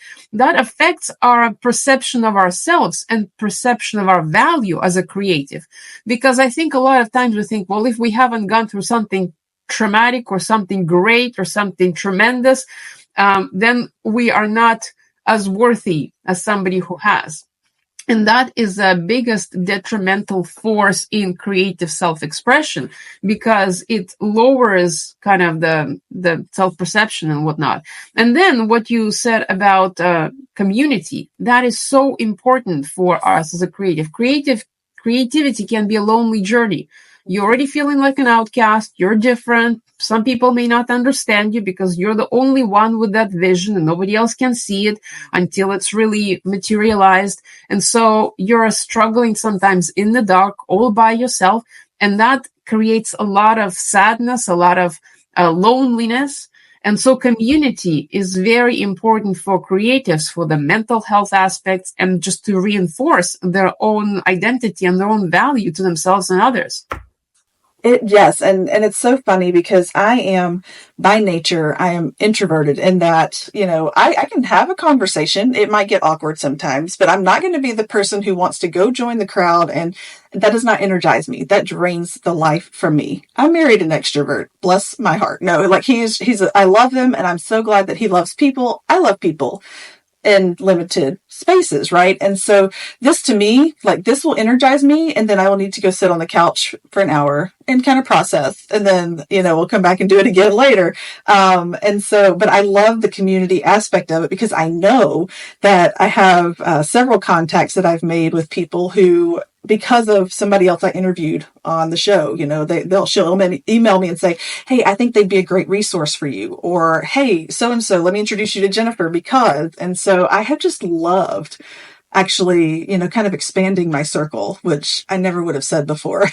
S2: affects our perception of ourselves and perception of our value as a creative. Because I think a lot of times we think, well, if we haven't gone through something traumatic or something great or something tremendous, then we are not as worthy as somebody who has. And that is the biggest detrimental force in creative self-expression, because it lowers kind of the self-perception and whatnot. And then what you said about community, that is so important for us as a creativity can be a lonely journey. You're already feeling like an outcast. You're different. Some people may not understand you because you're the only one with that vision and nobody else can see it until it's really materialized. And so you're struggling sometimes in the dark all by yourself. And that creates a lot of sadness, a lot of loneliness. And so community is very important for creatives, for the mental health aspects, and just to reinforce their own identity and their own value to themselves and others.
S1: Yes, and it's so funny because I am, by nature, I am introverted in that, I can have a conversation. It might get awkward sometimes, but I'm not going to be the person who wants to go join the crowd, and that does not energize me. That drains the life from me. I married an extrovert. Bless my heart. No, like I love him, and I'm so glad that he loves people. I love people in limited spaces, right? And so this to me, like this will energize me, and then I will need to go sit on the couch for an hour and kind of process, and then, we'll come back and do it again later. But I love the community aspect of it because I know that I have several contacts that I've made with people who, because of somebody else I interviewed on the show, she'll email me and say, hey, I think they'd be a great resource for you. Or, hey, so-and-so, let me introduce you to Jennifer because, and so I have just loved actually, kind of expanding my circle, which I never would have said before.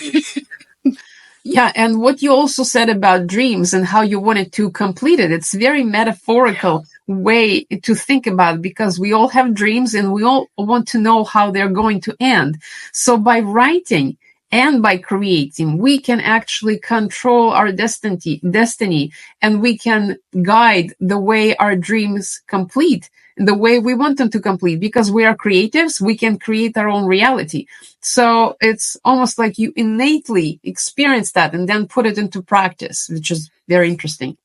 S2: Yeah, and what you also said about dreams and how you wanted to complete it, it's very metaphorical way to think about it, because we all have dreams and we all want to know how they're going to end. So by writing and by creating, we can actually control our destiny, and we can guide the way our dreams complete, the way we want them to complete. Because we are creatives, we can create our own reality. So it's almost like you innately experience that and then put it into practice, which is very interesting.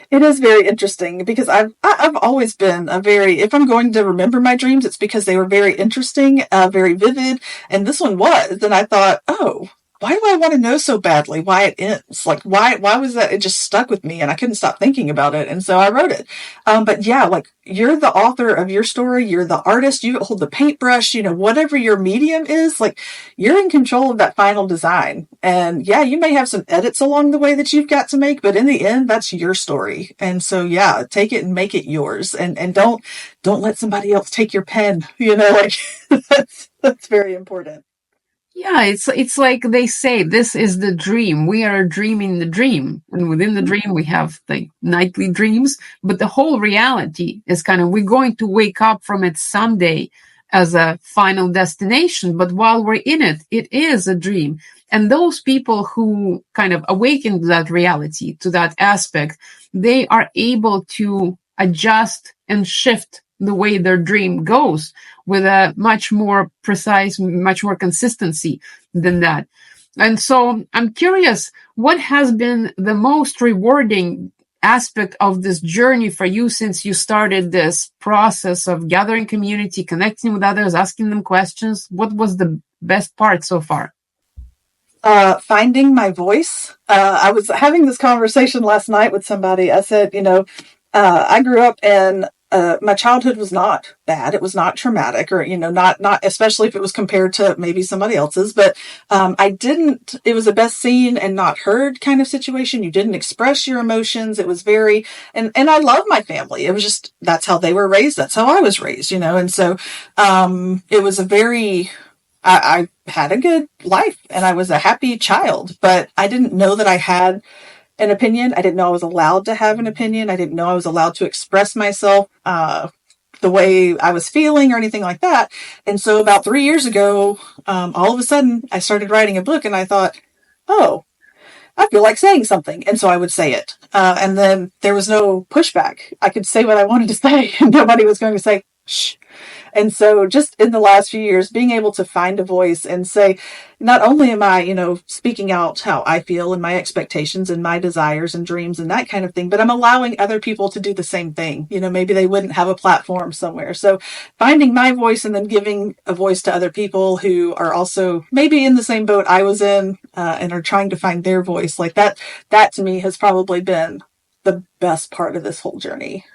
S1: It is very interesting because I've always been if I'm going to remember my dreams, it's because they were very interesting, very vivid. And this one was, and I thought, oh, why do I want to know so badly why it ends? Like, why was that? It just stuck with me and I couldn't stop thinking about it. And so I wrote it. But yeah, like you're the author of your story. You're the artist. You hold the paintbrush, whatever your medium is, like you're in control of that final design. And yeah, you may have some edits along the way that you've got to make, but in the end, that's your story. And so, yeah, take it and make it yours. And don't let somebody else take your pen, like that's very important.
S2: Yeah, it's like they say, this is the dream. We are dreaming the dream. And within the dream, we have like nightly dreams. But the whole reality is kind of, we're going to wake up from it someday as a final destination. But while we're in it, it is a dream. And those people who kind of awaken to that reality, to that aspect, they are able to adjust and shift the way their dream goes with a much more precise, much more consistency than that. And so I'm curious, what has been the most rewarding aspect of this journey for you since you started this process of gathering community, connecting with others, asking them questions? What was the best part so far?
S1: Finding my voice. I was having this conversation last night with somebody. I said, I grew up in my childhood was not bad. It was not traumatic or, not especially if it was compared to maybe somebody else's, but, it was a best seen and not heard kind of situation. You didn't express your emotions. It was very, and I love my family. It was just, that's how they were raised. That's how I was raised, and so, it was a very I had a good life and I was a happy child, but I didn't know that I had an opinion. I didn't know I was allowed to have an opinion. I didn't know I was allowed to express myself the way I was feeling or anything like that. And so about 3 years ago, all of a sudden I started writing a book and I thought, oh, I feel like saying something. And so I would say it. And then there was no pushback. I could say what I wanted to say and nobody was going to say, shh. And so just in the last few years, being able to find a voice and say, not only am I, speaking out how I feel and my expectations and my desires and dreams and that kind of thing, but I'm allowing other people to do the same thing. Maybe they wouldn't have a platform somewhere. So finding my voice and then giving a voice to other people who are also maybe in the same boat I was in and are trying to find their voice, like that to me has probably been the best part of this whole journey.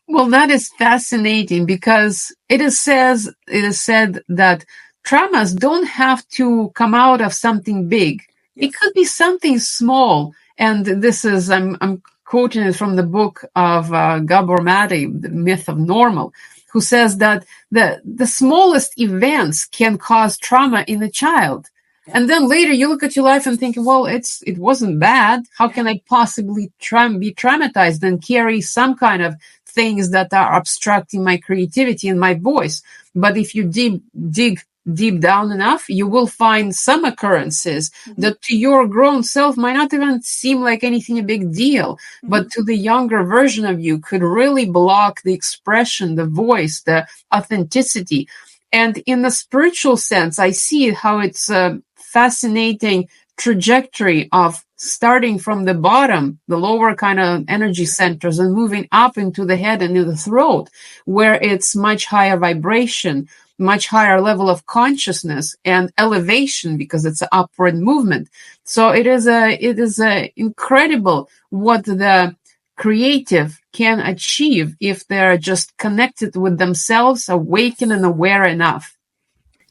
S2: Well, that is fascinating because it is said that traumas don't have to come out of something big. Yes. It could be something small. And this is, I'm quoting it from the book of Gabor Mate, The Myth of Normal, who says that the smallest events can cause trauma in a child. And then later you look at your life and think, well, it wasn't bad. How can I possibly be traumatized and carry some kind of things that are obstructing my creativity and my voice? But if you dig deep down enough, you will find some occurrences that to your grown self might not even seem like anything a big deal, but to the younger version of you could really block the expression, the voice, the authenticity. And in the spiritual sense, I see how it's a fascinating trajectory of starting from the bottom, the lower kind of energy centers, and moving up into the head and into the throat, where it's much higher vibration, much higher level of consciousness and elevation because it's an upward movement. So it is incredible what the creative can achieve if they're just connected with themselves, awakened and aware enough.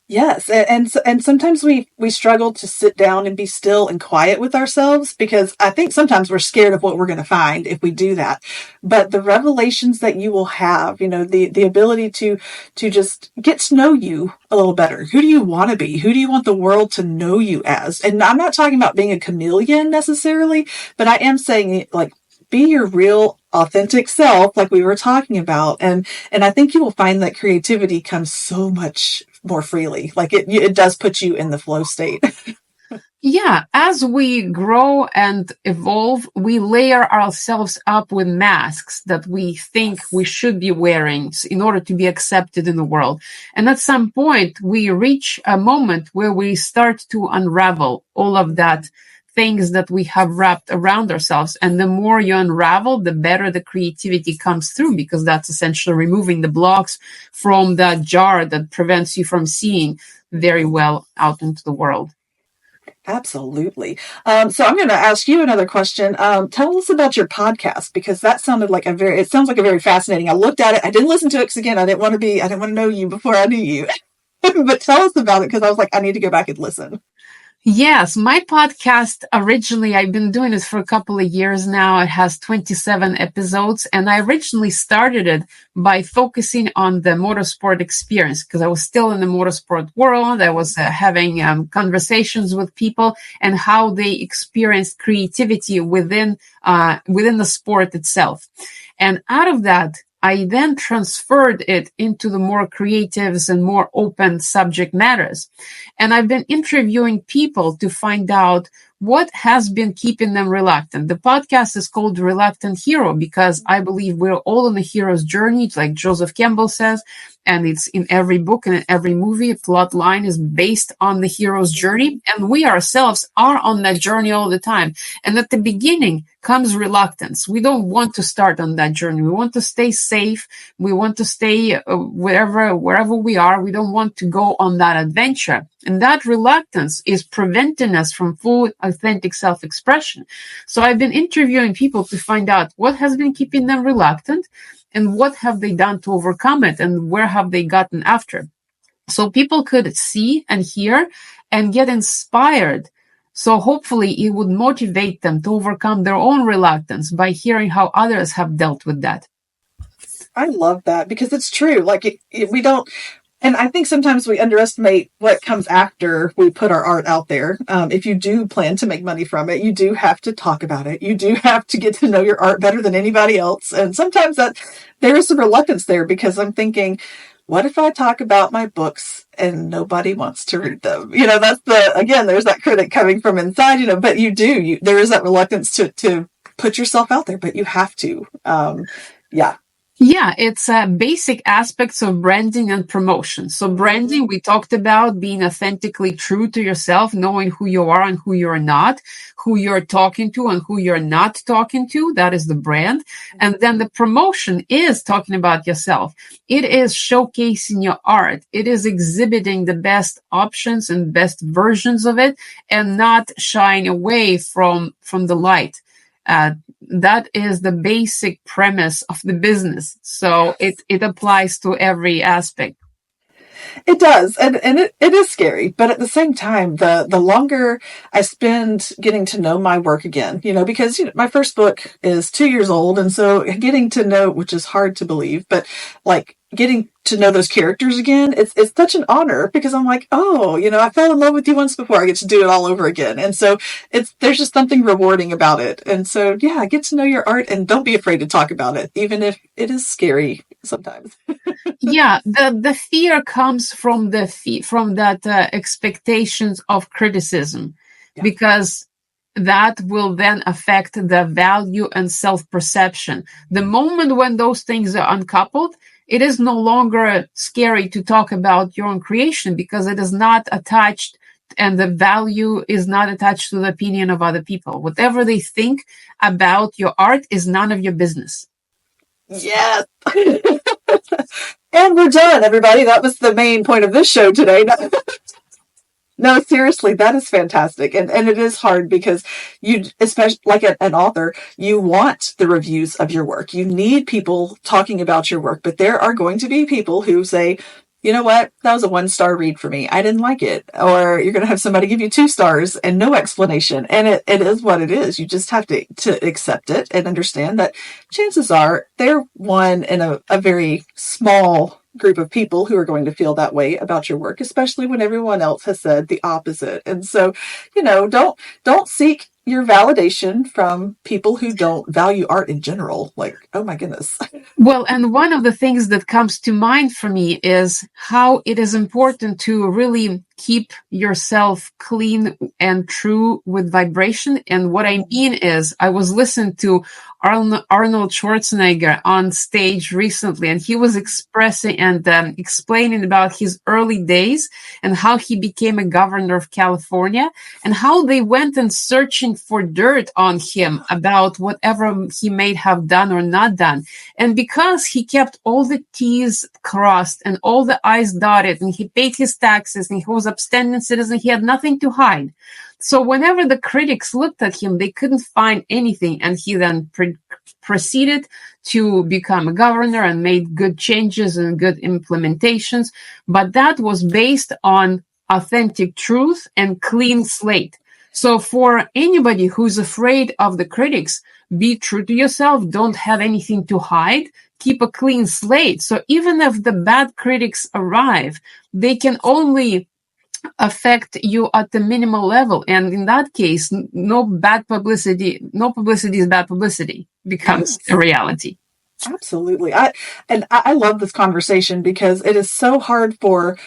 S1: Yes, and sometimes we struggle to sit down and be still and quiet with ourselves because I think sometimes we're scared of what we're going to find if we do that. But the revelations that you will have, the ability to just get to know you a little better. Who do you want to be? Who do you want the world to know you as? And I'm not talking about being a chameleon necessarily, but I am saying like be your real authentic self, like we were talking about. And I think you will find that creativity comes so much more freely. Like it does put you in the flow state.
S2: Yeah, as we grow and evolve, we layer ourselves up with masks that we think we should be wearing in order to be accepted in the world. And at some point, we reach a moment where we start to unravel all of that things that we have wrapped around ourselves. And the more you unravel, the better the creativity comes through, because that's essentially removing the blocks from that jar that prevents you from seeing very well out into the world.
S1: Absolutely. So I'm going to ask you another question. Tell us about your podcast, because that sounded like it sounds like a very fascinating. I looked at it. I didn't listen to it because again, I didn't want to know you before I knew you, but tell us about it. Because I was like, I need to go back and listen.
S2: Yes, my podcast originally, I've been doing it for a couple of years now. It has 27 episodes, and I originally started it by focusing on the motorsport experience because I was still in the motorsport world. I was having conversations with people and how they experienced creativity within the sport itself. And out of that, I then transferred it into the more creatives and more open subject matters. And I've been interviewing people to find out what has been keeping them reluctant. The podcast is called Reluctant Hero because I believe we're all on a hero's journey, like Joseph Campbell says, and it's in every book and in every movie. A plot line is based on the hero's journey, and we ourselves are on that journey all the time. And at the beginning comes reluctance. We don't want to start on that journey. We want to stay safe. We want to stay wherever we are. We don't want to go on that adventure. And that reluctance is preventing us from full, authentic self-expression. So I've been interviewing people to find out what has been keeping them reluctant and what have they done to overcome it and where have they gotten after. So people could see and hear and get inspired. So hopefully it would motivate them to overcome their own reluctance by hearing how others have dealt with that.
S1: I love that because it's true. Like we don't. And I think sometimes we underestimate what comes after we put our art out there. If you do plan to make money from it, you do have to talk about it. You do have to get to know your art better than anybody else. And sometimes that there is some reluctance there because I'm thinking, what if I talk about my books and nobody wants to read them? That's again, there's that critic coming from inside, but there is that reluctance to put yourself out there, but you have to. Yeah.
S2: Yeah, it's basic aspects of branding and promotion. So branding, we talked about being authentically true to yourself, knowing who you are and who you're not, who you're talking to and who you're not talking to. That is the brand. And then the promotion is talking about yourself. It is showcasing your art. It is exhibiting the best options and best versions of it and not shying away from the light. That is the basic premise of the business. So it applies to every aspect.
S1: It does. And it is scary. But at the same time, the longer I spend getting to know my work again, because my first book is 2 years old. And so getting to know, which is hard to believe, but like getting to know those characters again, it's such an honor because I'm like, oh, I fell in love with you once before. I get to do it all over again. And so there's just something rewarding about it. And so, yeah, get to know your art and don't be afraid to talk about it, even if it is scary sometimes.
S2: Yeah, the fear comes from that expectations of criticism, because that will then affect the value and self-perception. The moment when those things are uncoupled, it is no longer scary to talk about your own creation because it is not attached and the value is not attached to the opinion of other people. Whatever they think about your art is none of your business.
S1: Yes. And we're done, everybody. That was the main point of this show today. No, seriously, that is fantastic. And it is hard because you, especially like an author, you want the reviews of your work. You need people talking about your work, but there are going to be people who say, you know what, that was a 1-star read for me. I didn't like it. Or you're going to have somebody give you 2 stars and no explanation. And it is what it is. You just have to accept it and understand that chances are they're one in a very small group of people who are going to feel that way about your work, especially when everyone else has said the opposite. And so, don't seek your validation from people who don't value art in general. Like, oh my goodness.
S2: Well, and one of the things that comes to mind for me is how it is important to really keep yourself clean and true with vibration. And what I mean is, I was listening to Arnold Schwarzenegger on stage recently, and he was expressing and explaining about his early days and how he became a governor of California and how they went and searching for dirt on him about whatever he may have done or not done. And because he kept all the T's crossed and all the I's dotted and he paid his taxes and he was upstanding citizen, he had nothing to hide. So whenever the critics looked at him, they couldn't find anything. And he then proceeded to become a governor and made good changes and good implementations. But that was based on authentic truth and clean slate. So for anybody who's afraid of the critics, be true to yourself. Don't have anything to hide. Keep a clean slate. So even if the bad critics arrive, they can only affect you at the minimal level. And in that case, no publicity is bad publicity becomes a reality.
S1: Absolutely. I love this conversation because it is so hard for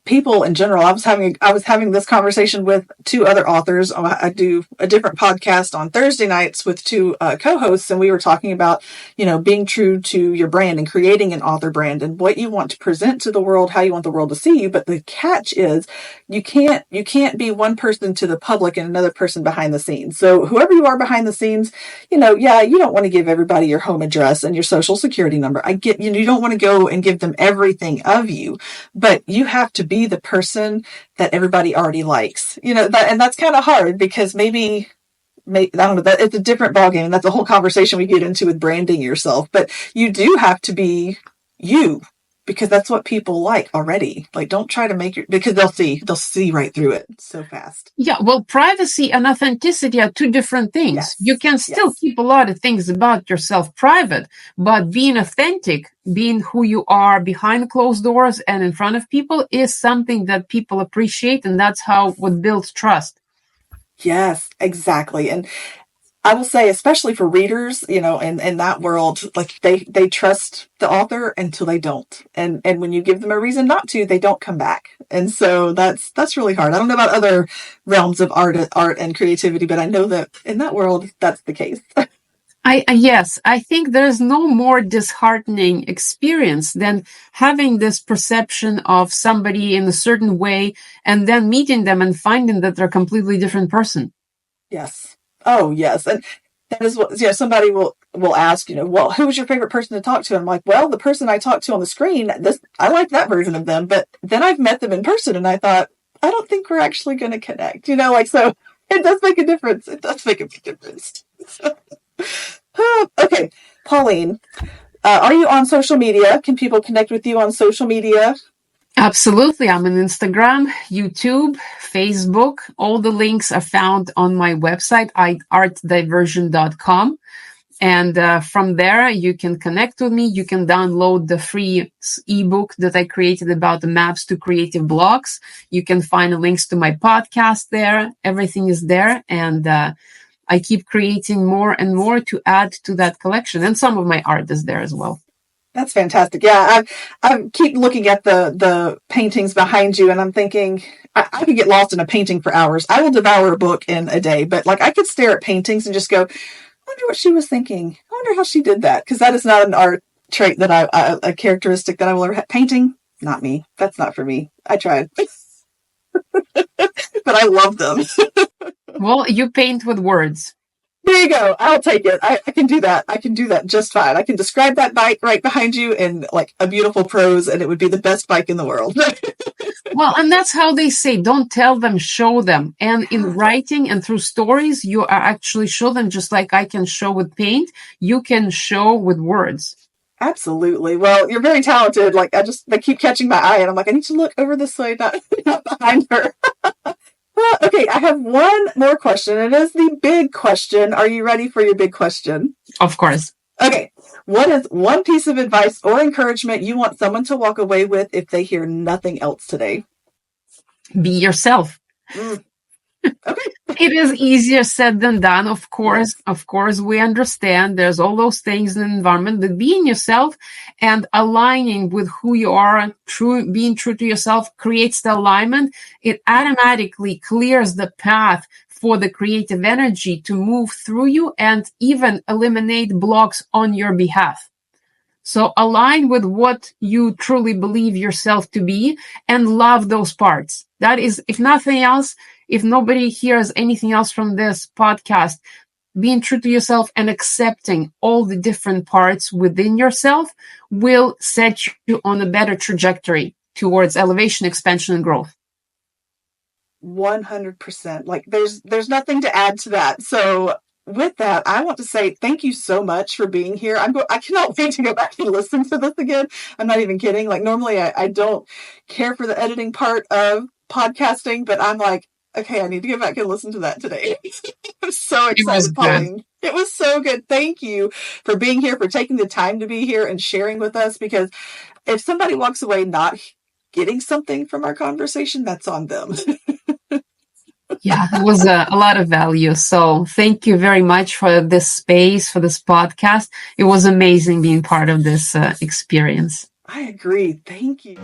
S1: people in general. I was having this conversation with 2 other authors. I do a different podcast on Thursday nights with 2 co-hosts, and we were talking about, being true to your brand and creating an author brand and what you want to present to the world, how you want the world to see you. But the catch is you can't be one person to the public and another person behind the scenes. So whoever you are behind the scenes, you don't want to give everybody your home address and your social security number. I get, you don't want to go and give them everything of you, but you have to be the person that everybody already likes, and that's kind of hard because maybe I don't know, that it's a different ballgame. And that's a whole conversation we get into with branding yourself, but you do have to be you because that's what people like already. Like, don't try to make it, because they'll see right through it so fast.
S2: Yeah, well, privacy and authenticity are two different things.
S1: Yes.
S2: You can still keep a lot of things about yourself private, but being authentic, being who you are behind closed doors and in front of people is something that people appreciate, and that's how what builds trust.
S1: Yes, exactly. And I will say, especially for readers, in that world, like they trust the author until they don't. And when you give them a reason not to, they don't come back. And so that's really hard. I don't know about other realms of art and creativity, but I know that in that world, that's the case.
S2: Yes, I think there's no more disheartening experience than having this perception of somebody in a certain way and then meeting them and finding that they're a completely different person.
S1: Yes. Oh, yes. And that is what, somebody will ask, well, who was your favorite person to talk to? And I'm like, well, the person I talked to on the screen, I like that version of them. But then I've met them in person and I thought, I don't think we're actually going to connect, so it does make a difference. It does make a big difference. Okay, Pauline, are you on social media? Can people connect with you on social media?
S2: Absolutely. I'm on Instagram, YouTube, Facebook. All the links are found on my website, artdiversion.com. And from there, you can connect with me. You can download the free ebook that I created about the maps to creative blocks. You can find the links to my podcast there. Everything is there. And I keep creating more and more to add to that collection. And some of my art is there as well.
S1: That's fantastic. Yeah, I keep looking at the paintings behind you, and I'm thinking I could get lost in a painting for hours. I will devour a book in a day, but like I could stare at paintings and just go, I wonder what she was thinking. I wonder how she did that, because that is not an art trait that a characteristic that I will ever have. Painting, not me. That's not for me. I tried, but I love them.
S2: Well, you paint with words.
S1: There you go. I'll take it. I can do that. I can do that just fine. I can describe that bike right behind you in like a beautiful prose, and it would be the best bike in the world.
S2: Well, and that's how they say, don't tell them, show them. And in writing and through stories, you are actually show them, just like I can show with paint, you can show with words.
S1: Absolutely. Well, you're very talented. Like they keep catching my eye, and I'm like, I need to look over this way, not behind her. Okay, I have one more question. It is the big question. Are you ready for your big question?
S2: Of course.
S1: Okay. What is one piece of advice or encouragement you want someone to walk away with if they hear nothing else today?
S2: Be yourself.
S1: Okay.
S2: It is easier said than done, of course. Yes. Of course, we understand there's all those things in the environment, but being yourself and aligning with who you are, being true to yourself creates the alignment. It automatically clears the path for the creative energy to move through you and even eliminate blocks on your behalf. So align with what you truly believe yourself to be and love those parts. That is, if nothing else, if nobody hears anything else from this podcast, being true to yourself and accepting all the different parts within yourself will set you on a better trajectory towards elevation, expansion, and growth.
S1: 100%. Like there's nothing to add to that. So with that, I want to say thank you so much for being here. I cannot wait to go back and listen to this again. I'm not even kidding. Like normally I don't care for the editing part of podcasting, but I'm like, okay, I need to get back and listen to that today. I'm so excited, Pauline. It was so good. Thank you for being here, for taking the time to be here and sharing with us, because if somebody walks away not getting something from our conversation, that's on them.
S2: Yeah, it was a lot of value. So thank you very much for this space, for this podcast. It was amazing being part of this experience.
S1: I agree. Thank you.